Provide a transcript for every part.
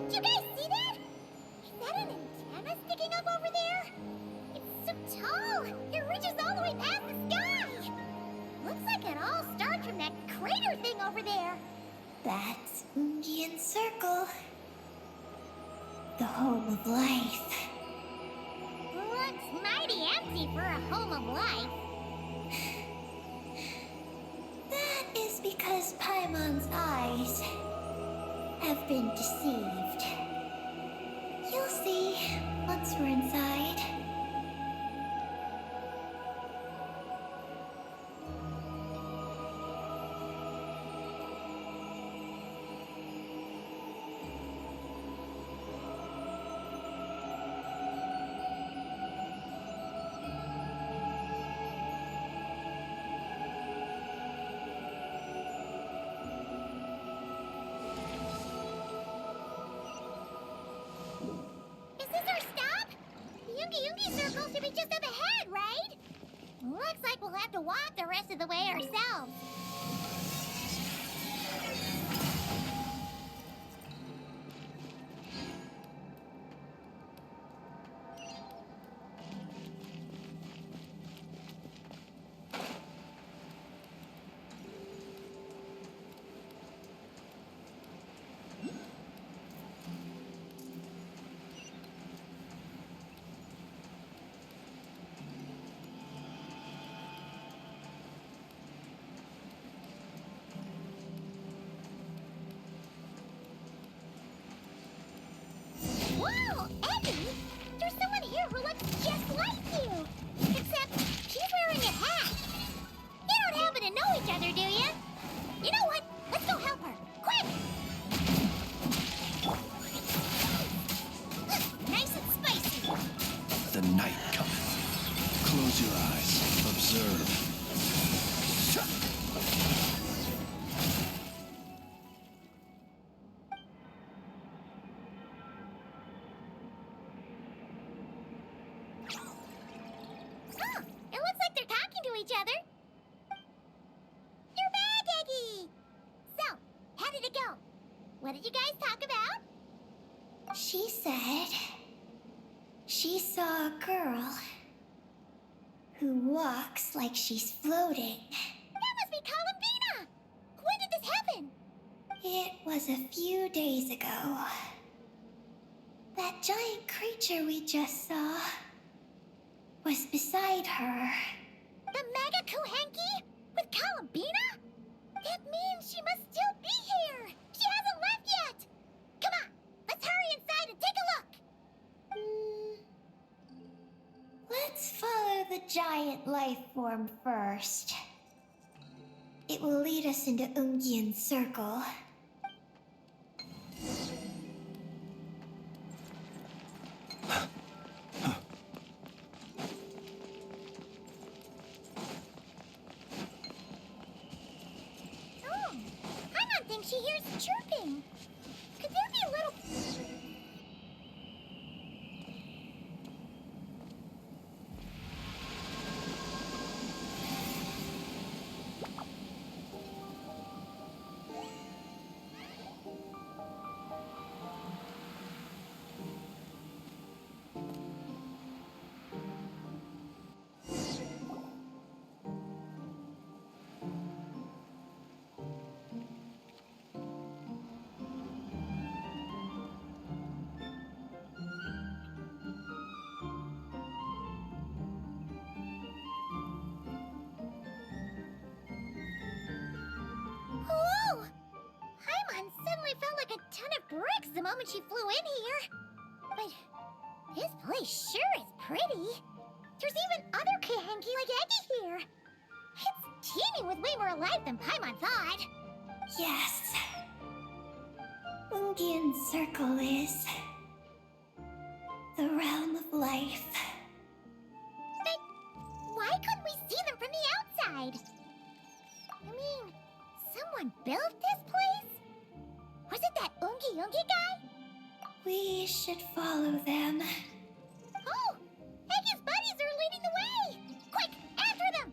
Do you guys see that? Is that an antenna sticking up over there? It's so tall! It reaches all the way past the sky! Looks like it all starts from that crater thing over there. That's Ungian Circle. The home of life. Looks mighty empty for a home of life. That is because Paimon's eyes have been deceived. You'll see once we're inside. Is this our stop? The Yoongi Circle should be just up ahead, right? Looks like we'll have to walk the rest of the way ourselves. Whoa, Eddie! There's someone here who looks just like you! Except she's wearing a hat. You don't happen to know each other, do you? You know what? Let's go help her. Quick! Nice and spicy. The night cometh. Close your eyes. Observe. Oh, it looks like they're talking to each other. You're back, Eggy! So, how did it go? What did you guys talk about? She said she saw a girl who walks like she's floating. That must be Columbina! When did this happen? It was a few days ago. That giant creature we just saw was beside her. The mega kuuhenki? With Columbina? That means she must still be here! She hasn't left yet! Come on, let's hurry inside and take a look! Let's follow the giant life form first. It will lead us into Ungian Circle. Oh, Paimon thinks she hears chirping. Could there be a little... Whoa! Paimon suddenly felt like a ton of bricks the moment she flew in here. But this place sure is pretty. There's even other kuuhenki like Eggy here. It's teeming with way more life than Paimon thought. Yes. Ungian Circle is the realm of life. But why couldn't we see them from the outside? I mean, someone built this place? Was it that Ungi guy? We should follow them. Oh! Eggy's buddies are leading the way! Quick, after them!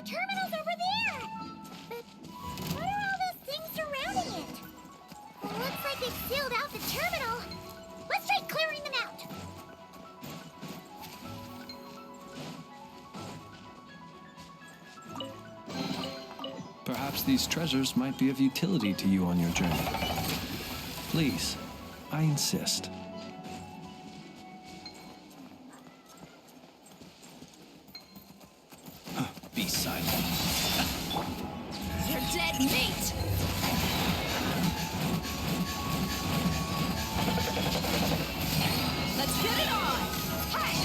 the terminal's over there! But what are all those things surrounding it? Looks like they've sealed out the terminal. Let's try clearing them out. Perhaps these treasures might be of utility to you on your journey. Please, I insist. Be silent. You're dead, mate! Let's get it on! Hey!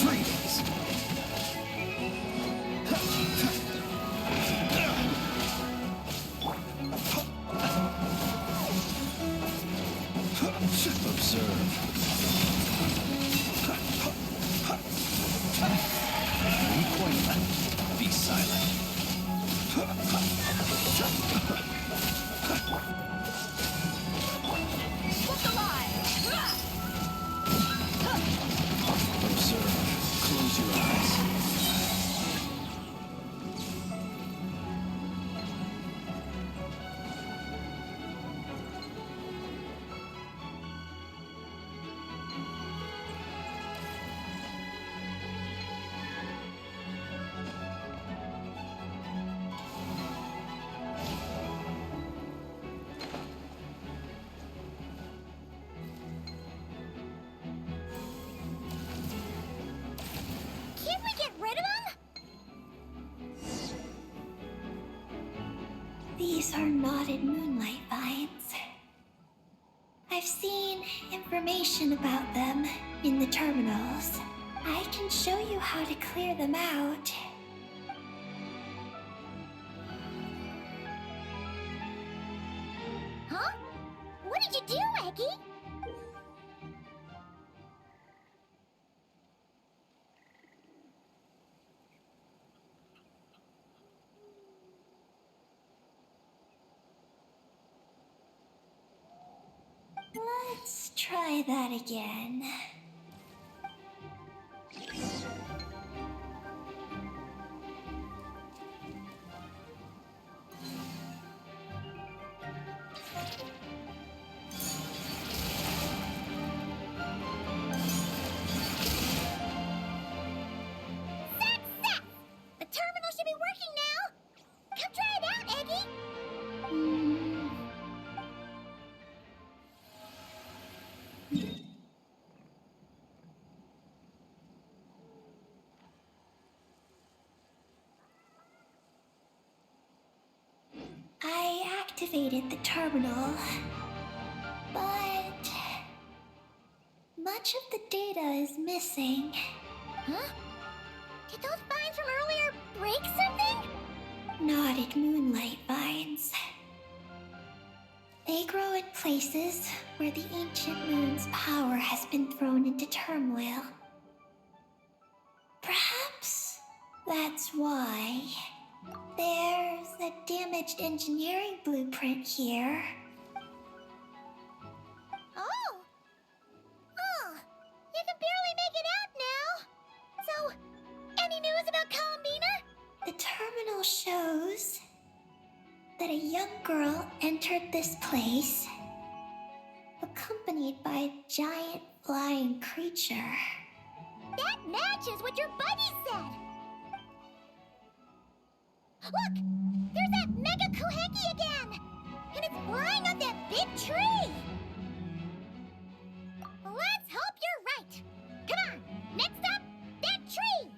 Freeze! Observe. Be quiet. Be silent. Look alive! Observe. Close your eyes. Can't we get rid of them? These are knotted moonlight vines. I've seen information about them in the terminals. I can show you how to clear them out. Huh? What did you do, Eggy? Let's try that again. Success! The terminal should be working now! Come try it out, Eggy! I activated the terminal, but much of the data is missing. Huh? Did those vines from earlier break something? Knotted moonlight vines. They grow in places where the ancient moon's power has been thrown into turmoil. Perhaps that's why. There's a damaged engineering blueprint here. Oh! Oh! You can barely make it out now! So, any news about Columbina? The terminal shows that a young girl entered this place, accompanied by a giant flying creature. That matches what your buddy said! Look! There's that mega kuuhenki again! And it's flying up that big tree! Let's hope you're right! Come on! Next up, that tree!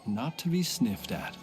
Not to be sniffed at.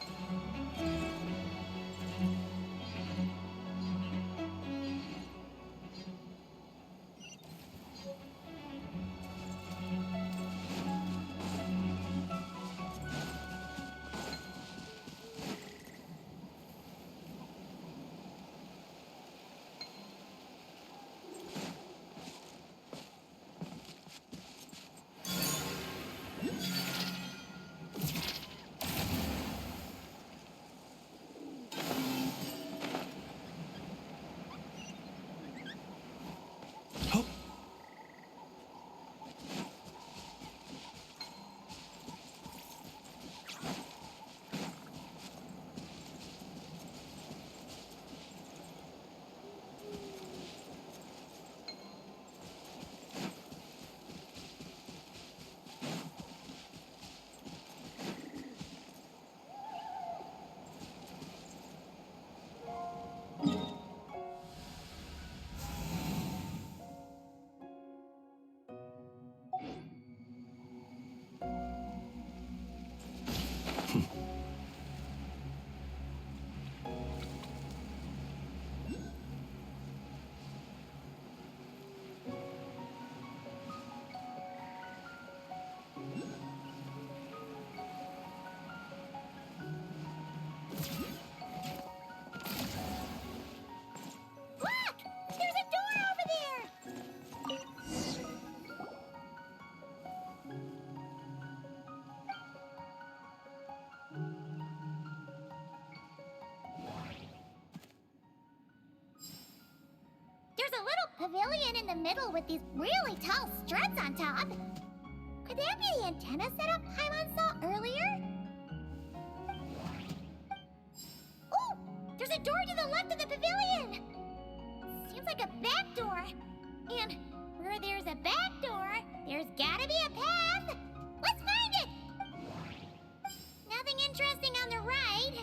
pavilion in the middle with these really tall struts on top. Could that be the antenna setup Paimon saw earlier? Oh! There's a door to the left of the pavilion! Seems like a back door. And where there's a back door, there's gotta be a path! Let's find it! Nothing interesting on the right.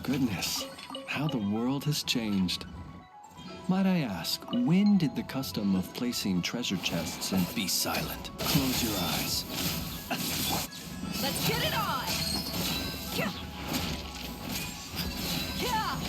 Goodness, how the world has changed. Might I ask, when did the custom of placing treasure chests in... Be silent. Close your eyes. Let's get it on! Yeah. Yeah.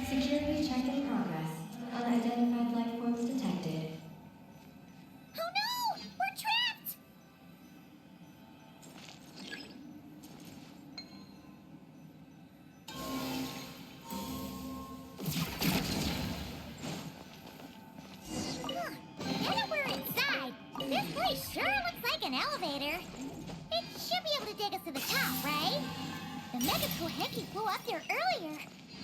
Security check in progress. Unidentified life forms detected. Oh no! We're trapped! Huh. Now that we're inside, this place sure looks like an elevator. It should be able to take us to the top, right? The mega kuuhenki flew up there earlier.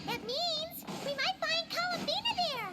That means we might find Columbina there.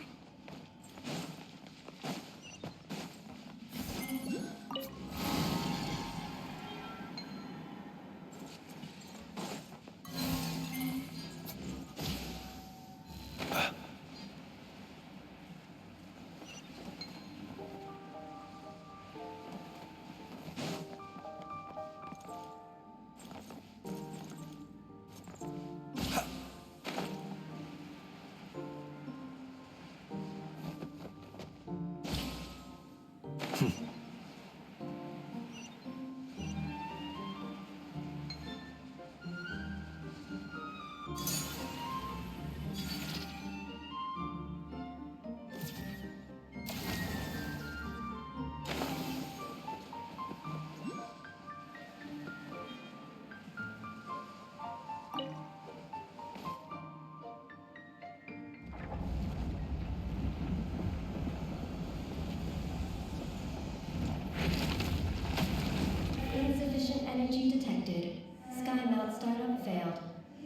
Insufficient energy detected. Sky mount startup failed.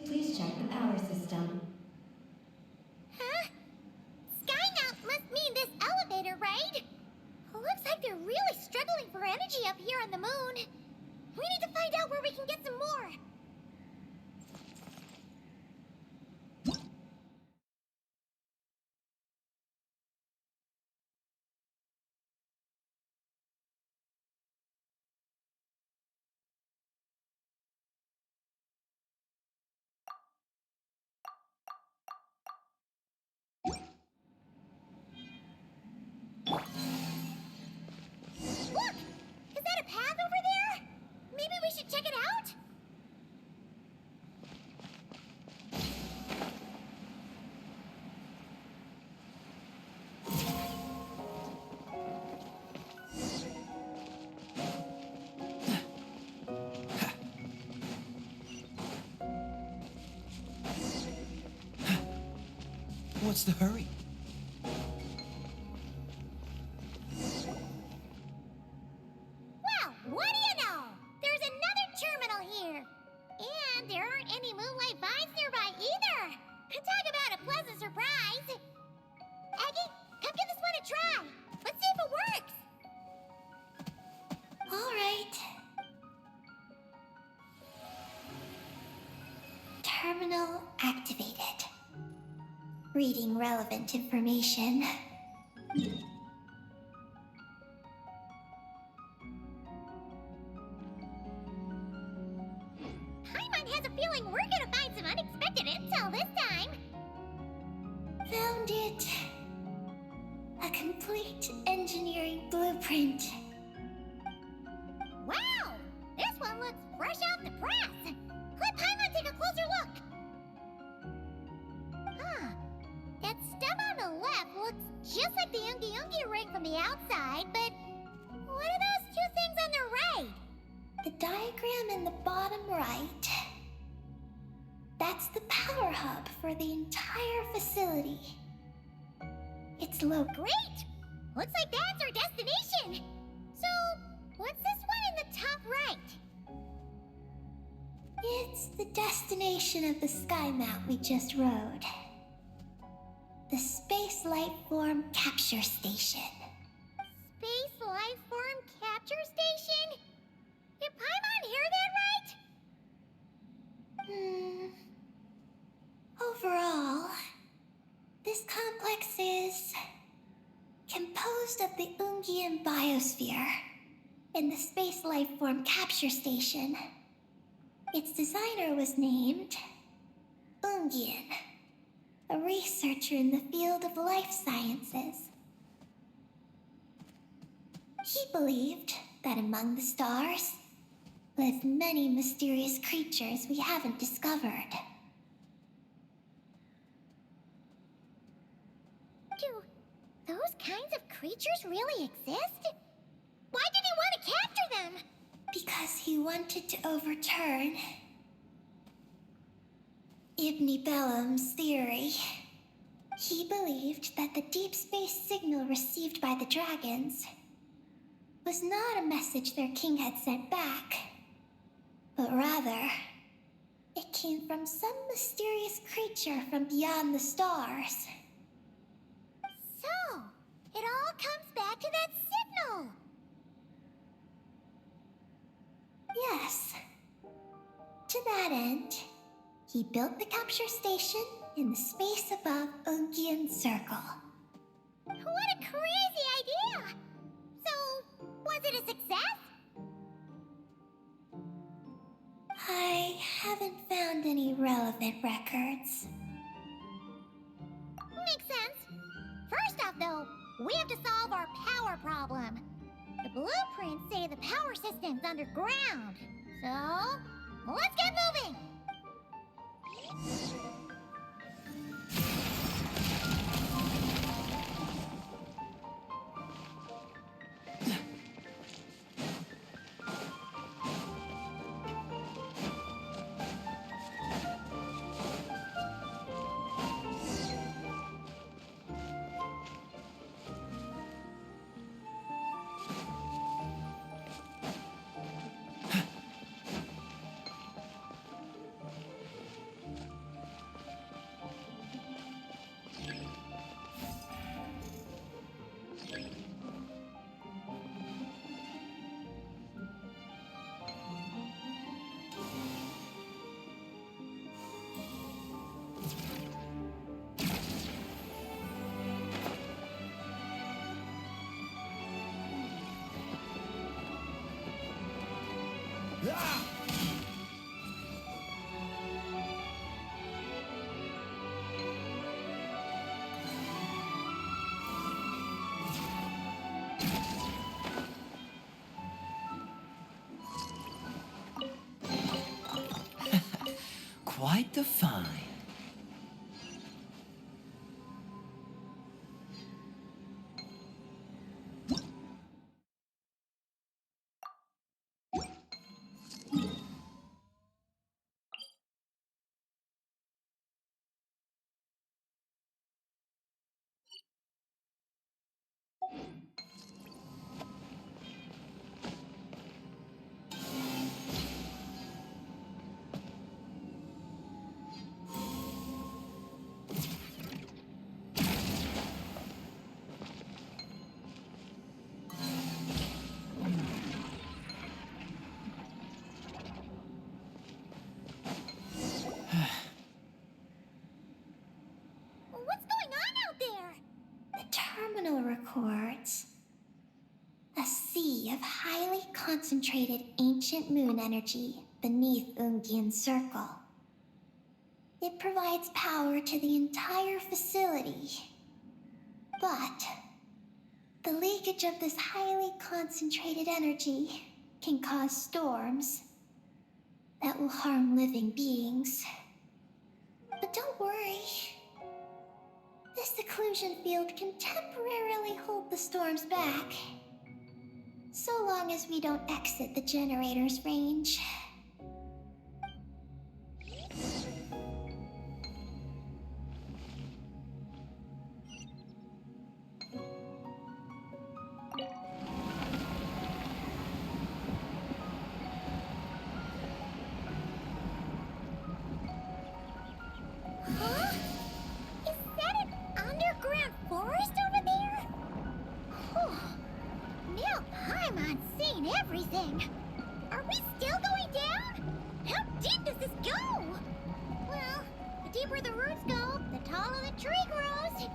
Please check the power system. Huh? Skynaut must mean this elevator, right? Looks like they're really struggling for energy up here on the moon. We need to find out where we can get some more. Look! Is that a path over there? Maybe we should check it out? What's the hurry? Well, what do you know? There's another terminal here. And there aren't any moonlight vines nearby either. Talk about a pleasant surprise. Aggie, come give this one a try. Let's see if it works. All right. Terminal activated. Reading relevant information. Paimon has a feeling we're gonna find some unexpected intel this time. Found it. A complete engineering blueprint. Wow! This one looks fresh off the press. Let Paimon take a closer look. Huh. That stem on the left looks just like the Ungi ring from the outside, but what are those two things on the right? The diagram in the bottom right. That's the power hub for the entire facility. It's located. Great! Looks like that's our destination. So, what's this one in the top right? It's the destination of the sky mount we just rode. The Space Life Form Capture Station. Space Life Form Capture Station? Did Paimon hear that right? Overall, this complex is composed of the Ungian biosphere and the Space Life Form Capture Station. Its designer was named Ungian, a researcher in the field of life sciences. He believed that among the stars lived many mysterious creatures we haven't discovered. Do those kinds of creatures really exist? Why did he want to capture them? Because he wanted to overturn Ibn Bellum's theory. He believed that the deep space signal received by the dragons was not a message their king had sent back, but rather, it came from some mysterious creature from beyond the stars. So, it all comes back to that signal. Yes. To that end, he built the capture station in the space above Ungian Circle. What a crazy idea! So, was it a success? I haven't found any relevant records. Makes sense. First off, though, we have to solve our power problem. The blueprints say the power system's underground. So, let's get moving! Quite the find. of highly concentrated ancient moon energy beneath Ungian's circle. It provides power to the entire facility. But the leakage of this highly concentrated energy can cause storms that will harm living beings. But don't worry. This seclusion field can temporarily hold the storms back. So long as we don't exit the generator's range. Huh? Is that an underground forest over there? Whew. Now Paimon's seen everything. Are we still going down? How deep does this go? Well, the deeper the roots go, the taller the tree grows.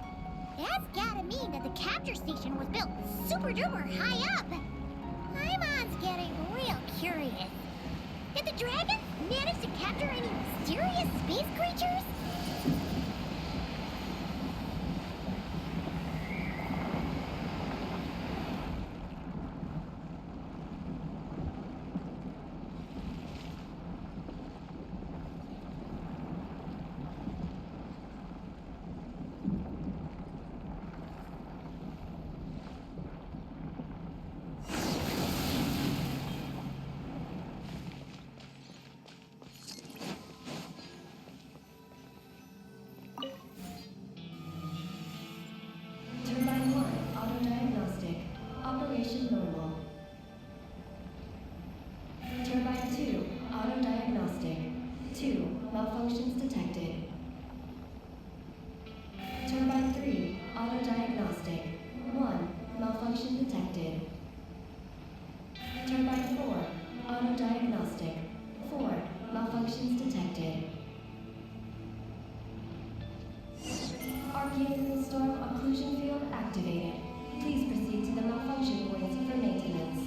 That's gotta mean that the capture station was built super duper high up. Paimon's getting real curious. Did the dragon manage to capture any mysterious space creatures? Turbine 1, auto-diagnostic. Operation normal. Turbine 2, auto-diagnostic. 2, malfunctions detected. Turbine 3, auto-diagnostic. 1, malfunction detected. Turbine 4, auto-diagnostic. 4, malfunctions detected. Arcane storm occlusion field activated. Please proceed to the malfunction points for maintenance.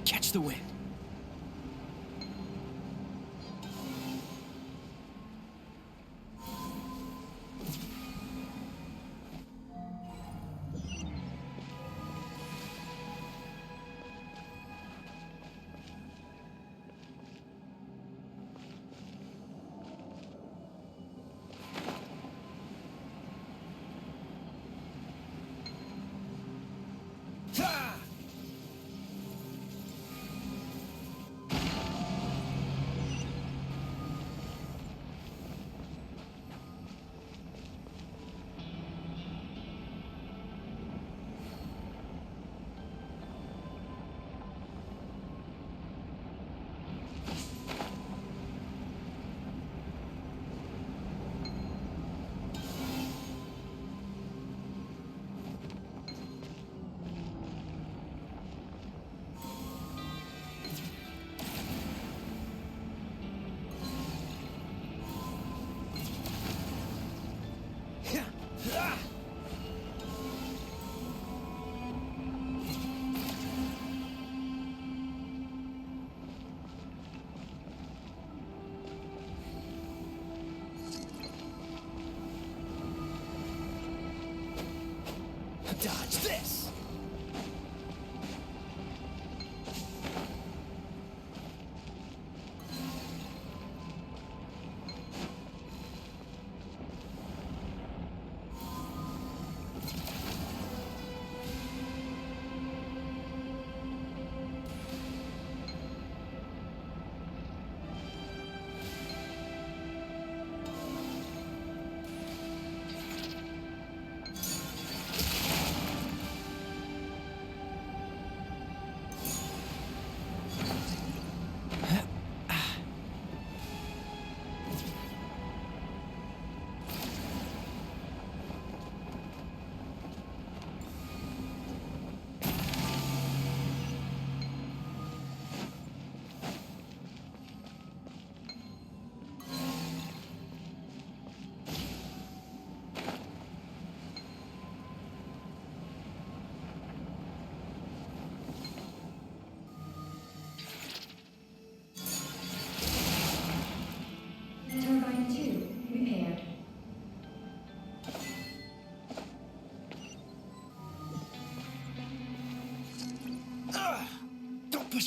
Catch the wind.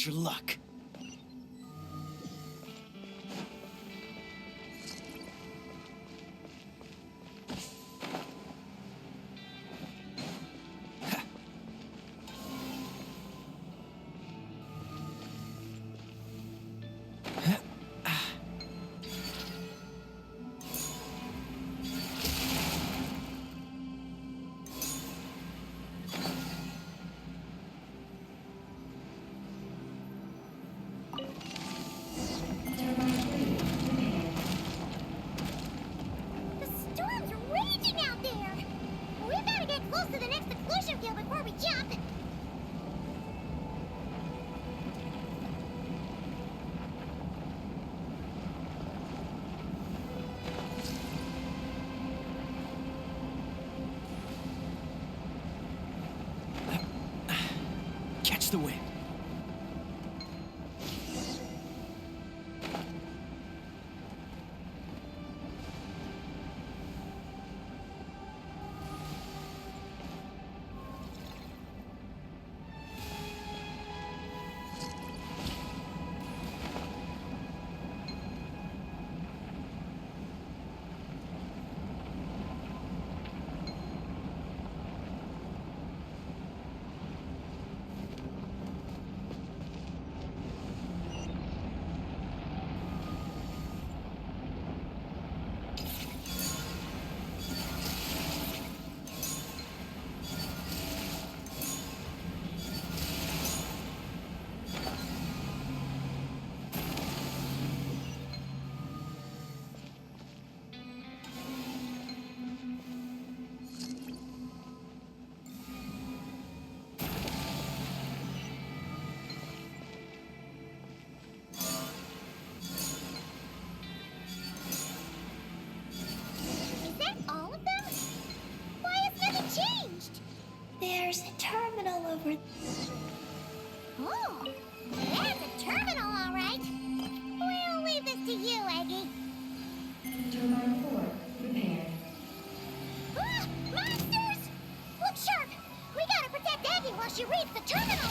Test your luck. The storm's raging out there! We better get close to the next exclusion field before we jump! Catch the wind. Is that all of them? Why has nothing changed? There's a terminal over. Oh, that's a terminal, all right. We'll leave this to you, Eggy. Turbine 4 repaired. Ah, monsters! Look sharp! We gotta protect Eggy while she reads the terminal!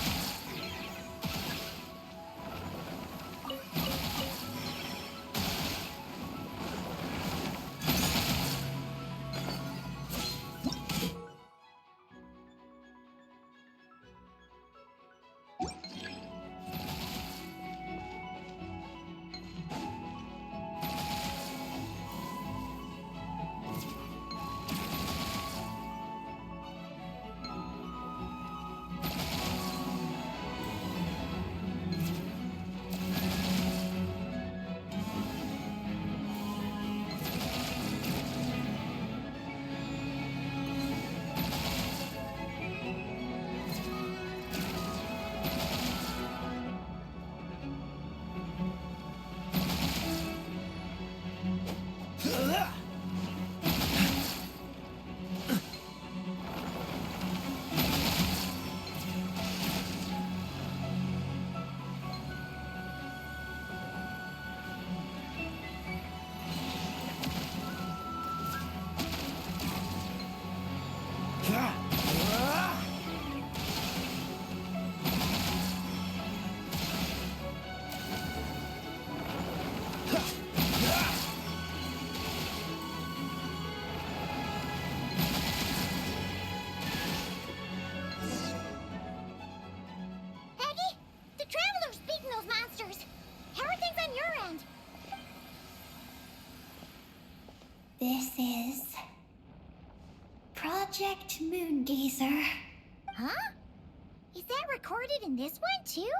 Eggy, the Traveler's beaten those monsters. How are things on your end? This is Project Moongazer. Huh? Is that recorded in this one, too?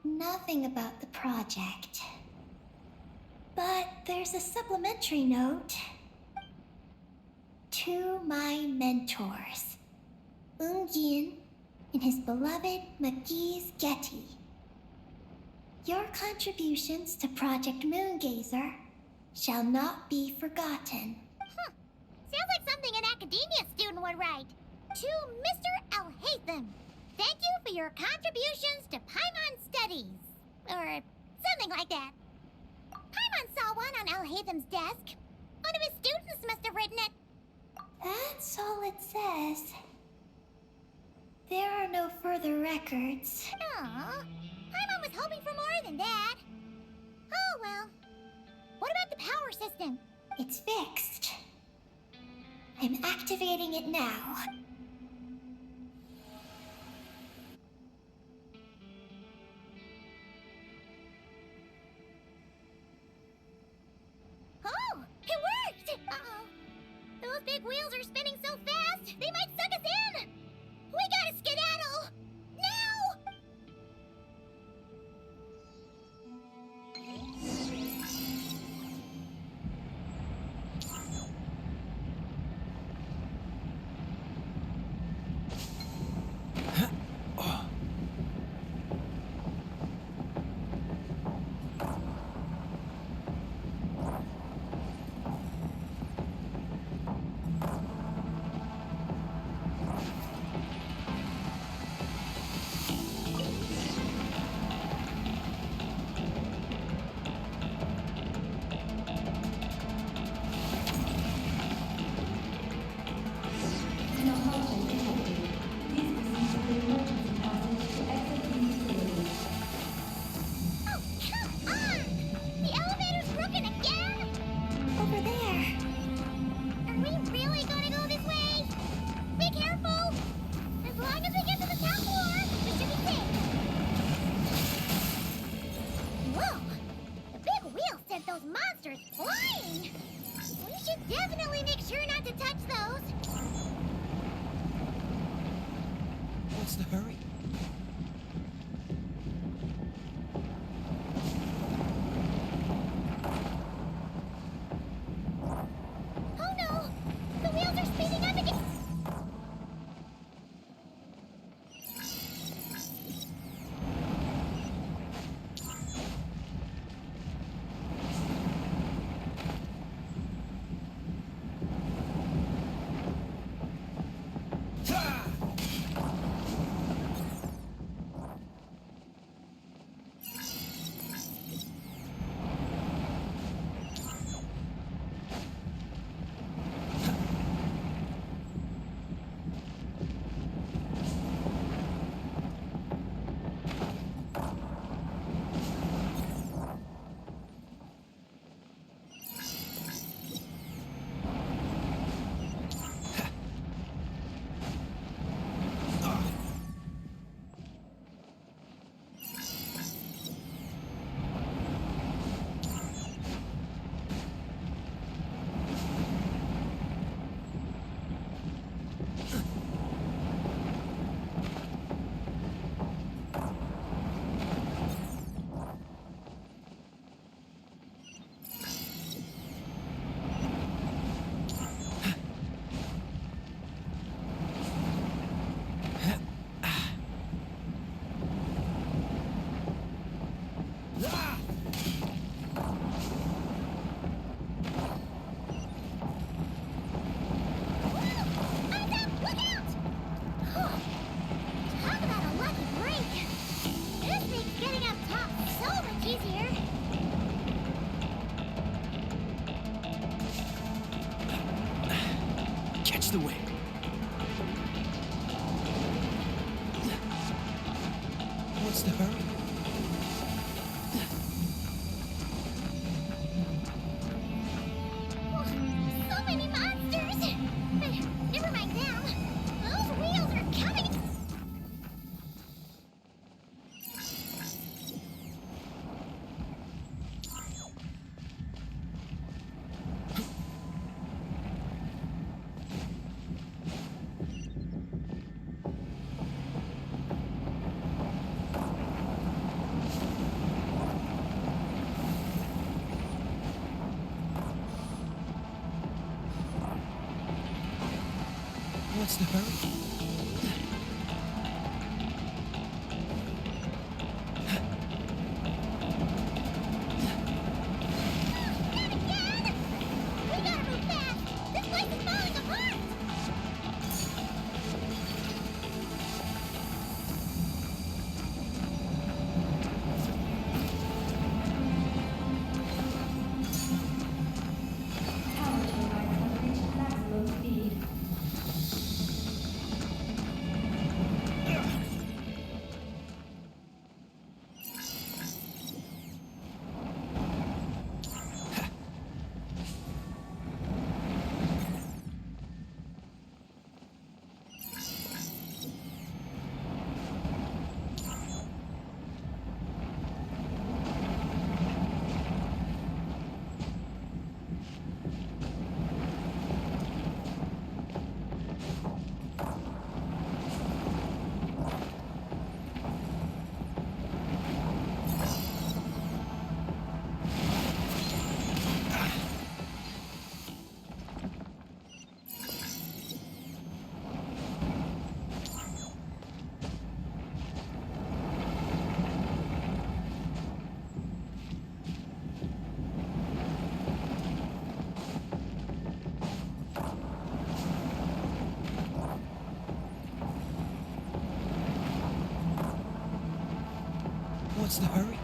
Nothing about the project. But there's a supplementary note. To my mentors, Ungin and his beloved McGee's Getty. Your contributions to Project Moongazer shall not be forgotten. Sounds like something an academia student would write. To Mr. Alhaitham, thank you for your contributions to Paimon Studies. Or something like that. Paimon saw one on Alhaitham's desk. One of his students must have written it. That's all it says. There are no further records. Aw, Paimon was hoping for more than that. Oh well. What about the power system? It's fixed. I'm activating it now. Oh, it worked! Uh-oh. Those big wheels are spinning so fast, they might suck us in! We gotta skedaddle! Now! Malfunction detected. Please proceed to the emergency passage to exit the facility. Oh, come on! The elevator's broken again? Over there. Are we really gonna go this way? Be careful! As long as we get to the top floor, we should be safe. Whoa! The big wheel sent those monsters flying! We should definitely make sure not to touch those. What's the hurry? Oh no! The wheels are speeding up again! Catch the wind. What's the hurry? So many monsters! But never mind them. Those wheels are coming! What's the hurry? Not again! We gotta move fast! This place is falling apart! Power turbines have reached maximum speed. What's the hurry?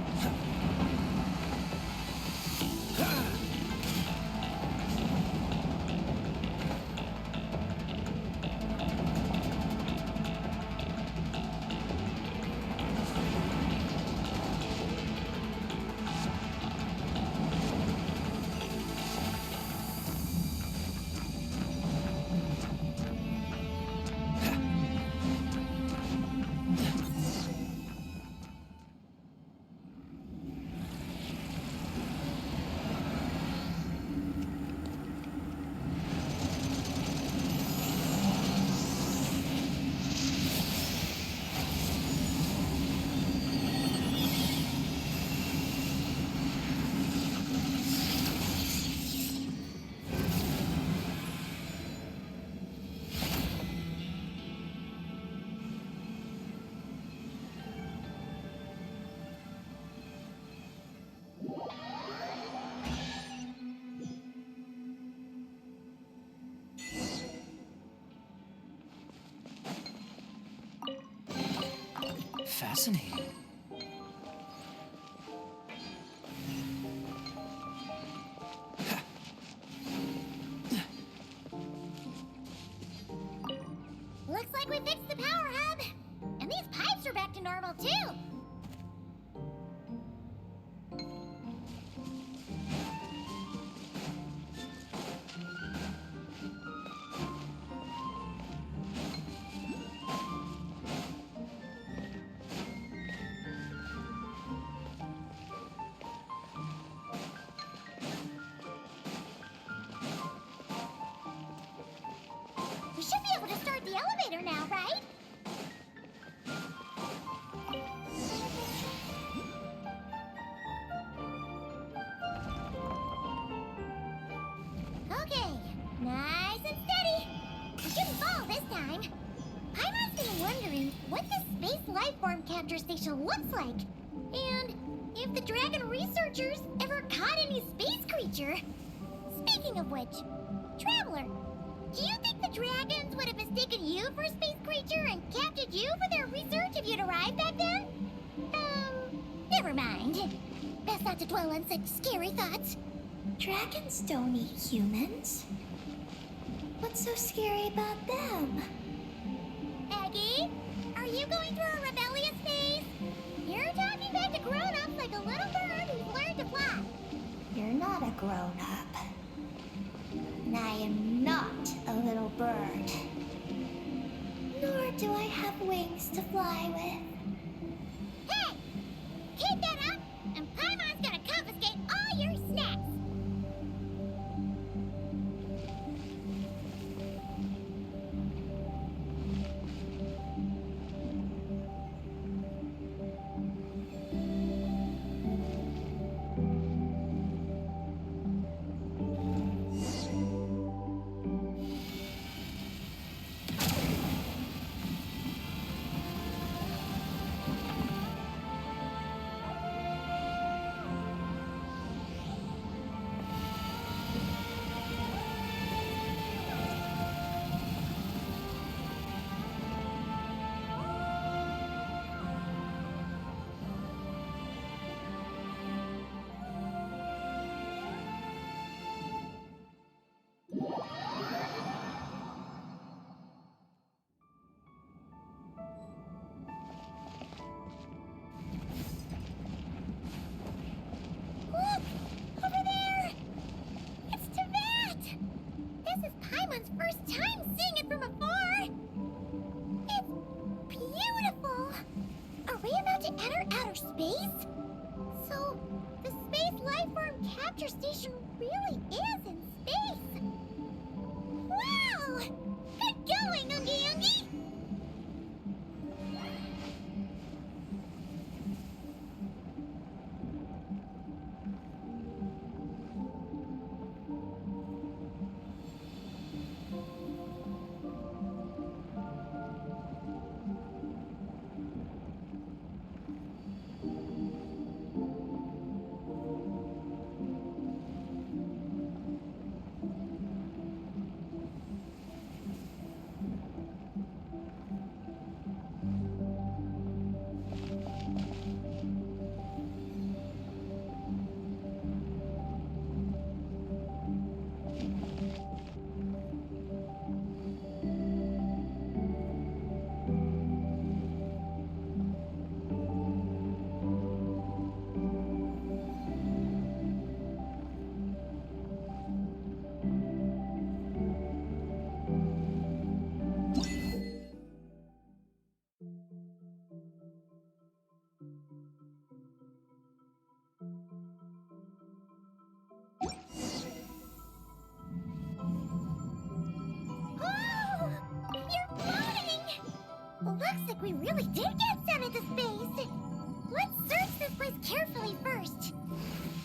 Fascinating. Looks like we fixed the power hub. And these pipes are back to normal, too. We should be able to start the elevator now, right? Okay, nice and steady. We shouldn't fall this time. Paimon's been wondering what this space life form capture station looks like. And if the dragon researchers ever caught any space creature. Speaking of which, Traveler, do you think the dragons would have mistaken you for a space creature and captured you for their research if you'd arrived back then? Never mind. Best not to dwell on such scary thoughts. Dragons don't eat humans. What's so scary about them? Aggie, are you going through a rebellious phase? You're talking back to grown-ups like a little bird who's learned to fly. You're not a grown-up. And I am not a little bird. Nor do I have wings to fly with. Hey! Keep that up, and Paimon's gonna confiscate all your snacks! Look! Over there! It's Teyvat! This is Paimon's first time seeing it from afar! It's beautiful! Are we about to enter outer space? So, the space life form capture station really is in space! Wow! Good going, Ungi Ungi! We really did get sent into space! Let's search this place carefully first.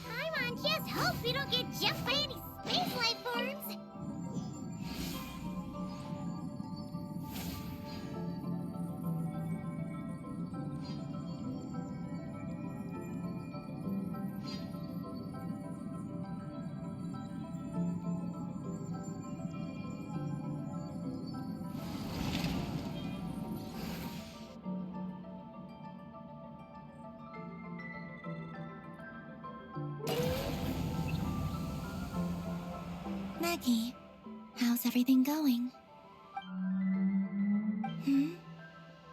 Paimon just hopes we don't get jumped by any space life forms. Maggie, how's everything going?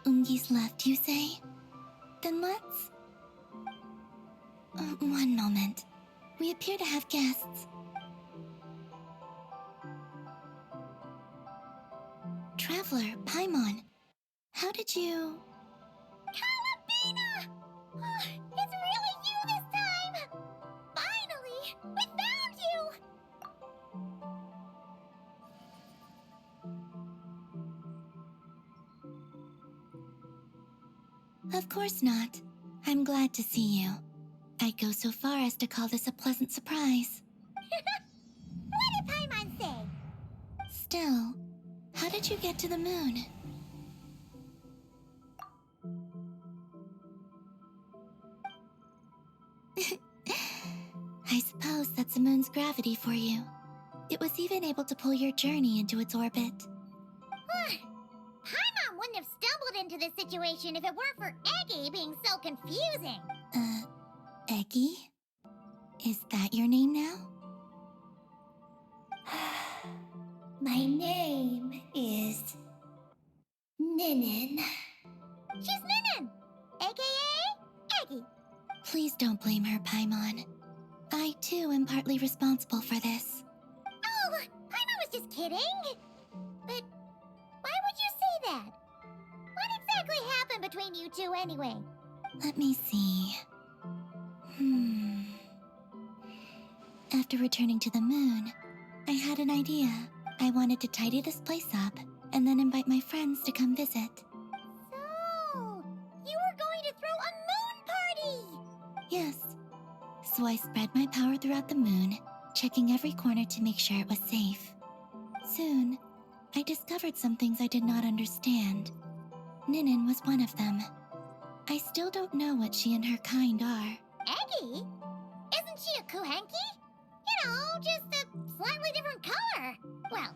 Ungi's left, you say? Then let's... one moment. We appear to have guests. Traveler, Paimon, how did you... Columbina! Oh, it's really you this time! Finally! We found you! Of course not. I'm glad to see you. I'd go so far as to call this a pleasant surprise. What did Paimon say? Still, how did you get to the moon? I suppose that's the moon's gravity for you. It was even able to pull your journey into its orbit. Paimon wouldn't have stumbled into this situation if it weren't for Eggy being so confusing. Eggy? Is that your name now? My name is... Ninin. She's Ninin, aka Eggy. Please don't blame her, Paimon. I, too, am partly responsible for this. Oh, Paimon was just kidding. But why would you say that? What exactly happened between you two anyway? Let me see. After returning to the moon, I had an idea. I wanted to tidy this place up and then invite my friends to come visit. So, you were going to throw a moon party! Yes. So I spread my power throughout the moon, checking every corner to make sure it was safe. Soon, I discovered some things I did not understand. Ninin was one of them. I still don't know what she and her kind are. Eggy? Isn't she a kuuhenki? You know, just a slightly different color. Well,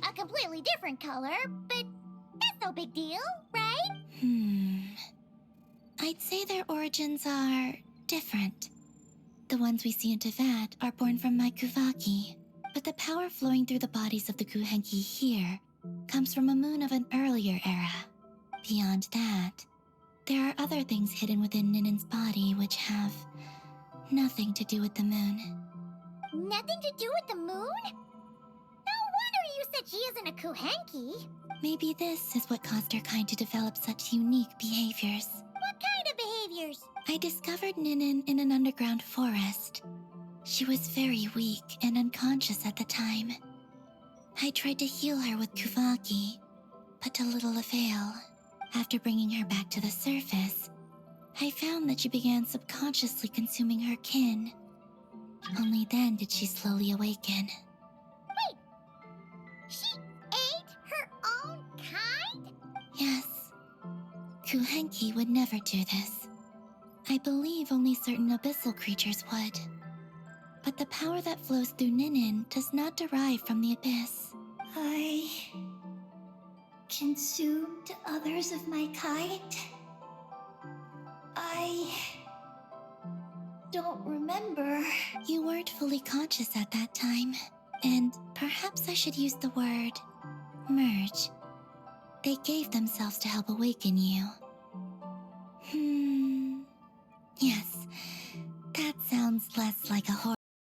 a completely different color, but that's no big deal, right? I'd say their origins are different. The ones we see in Teyvat are born from my kuuhenki, but the power flowing through the bodies of the kuuhenki here comes from a moon of an earlier era. Beyond that, there are other things hidden within Ninin's body which have nothing to do with the moon. Nothing to do with the moon? No wonder you said she isn't a kuuhenki. Maybe this is what caused her kind to develop such unique behaviors. What kind of behaviors? I discovered Ninin in an underground forest. She was very weak and unconscious at the time. I tried to heal her with kuuhenki, but to little avail. After bringing her back to the surface, I found that she began subconsciously consuming her kin. Only then did she slowly awaken. Wait, she ate her own kind? Yes. Kuuhenki would never do this. I believe only certain abyssal creatures would. But the power that flows through Ninin does not derive from the abyss. I consumed others of my kind? I don't remember. You weren't fully conscious at that time, and perhaps I should use the word merge. They gave themselves to help awaken you. Yes, that sounds less like a horror